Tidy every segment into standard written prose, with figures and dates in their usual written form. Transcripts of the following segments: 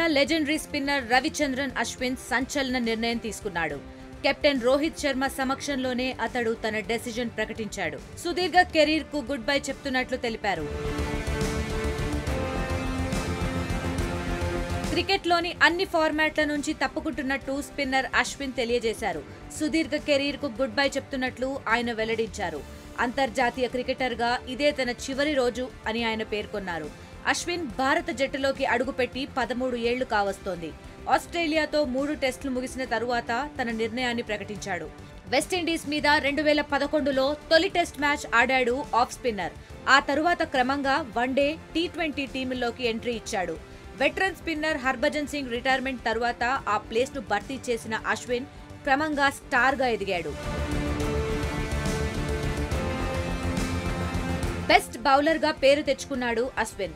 Team India legendary spinner Ravichandran Ashwin సంచలన నిర్ణయం తీసుకున్నాడు. కెప్టెన్ రోహిత్ శర్మ సమక్షంలోనే అతడు తన డెసిజన్ ప్రకటించాడు. సుదీర్ఘ కెరీర్ కు గుడ్ బై చెప్తున్నట్లు తెలిపారు. క్రికెట్లోని అన్ని ఫార్మాట్ల నుంచి తప్పుకుంటున్నట్టు స్పిన్నర్ అశ్విన్ తెలియజేశారు. సుదీర్ఘ కెరీర్ కు గుడ్ బై చెప్తున్నట్లు ఆయన వెల్లడించారు. అంతర్జాతీయ క్రికెటర్గా ఇదే తన చివరి రోజు అని ఆయన పేర్కొన్నారు. అశ్విన్ భారత జట్టులోకి అడుగుపెట్టి 13 ఏళ్లు కావస్తోంది. ఆస్ట్రేలియాతో 3 టెస్టులు ముగిసిన తరువాత తన నిర్ణయాన్ని ప్రకటించాడు. వెస్టిండీస్ మీద 2011లో తొలి టెస్ట్ మ్యాచ్ ఆడాడు ఆఫ్ స్పిన్నర్. ఆ తరువాత క్రమంగా వన్డే, టీ20 టీముల్లోకి ఎంట్రీ ఇచ్చాడు. Veteran spinner Harbhajan Singh retirement తరువాత ఆ ప్లేస్ ను భర్తీ చేసిన అశ్విన్ క్రమంగా స్టార్ గా ఎదిగాడు. బెస్ట్ బౌలర్ గా పేరు తెచ్చుకున్నాడు అశ్విన్.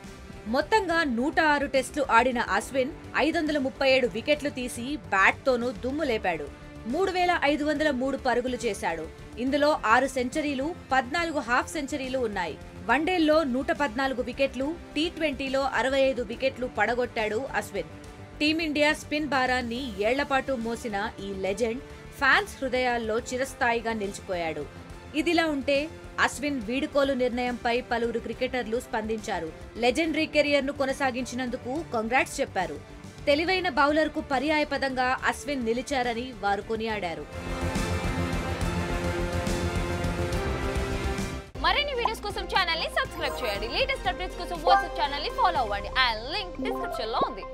మొత్తంగా 106 టెస్టులు ఆడిన అశ్విన్ 537 వికెట్లు తీసి బ్యాట్ తోనూ దుమ్ము లేపాడు. 3503 పరుగులు చేశాడు. ఇందులో 6 సెంచరీలు, 14 హాఫ్ సెంచరీలు ఉన్నాయి. వన్డేల్లో 114 వికెట్లు, టీ20లో 65 వికెట్లు పడగొట్టాడు అశ్విన్. టీమిండియా స్పిన్ భారాన్ని ఏళ్లపాటు మోసిన ఈ లెజెండ్ ఫ్యాన్స్ హృదయాల్లో చిరస్థాయిగా నిలిచిపోయాడు. ఇదిలా ఉంటే అశ్విన్ వీడుకోలు నిర్ణయంపై పలువురు క్రికెటర్లు స్పందించారు. లెజెండరీ కెరియర్ ను కొనసాగించినందుకు కంగ్రాట్స్ చెప్పారు. తెలివైన బౌలర్ కు పర్యాయపదంగా అశ్విన్ నిలిచారని వారు కొనియాడారు. మరిన్ని వీడియోస్ కోసం ఛానల్ ని సబ్స్క్రైబ్ చేయండి. లేటెస్ట్ అప్డేట్స్ కోసం వాట్సాప్ ఛానల్ ని ఫాలో అవ్వండి. ఆ లింక్ డిస్క్రిప్షన్ లో ఉంది.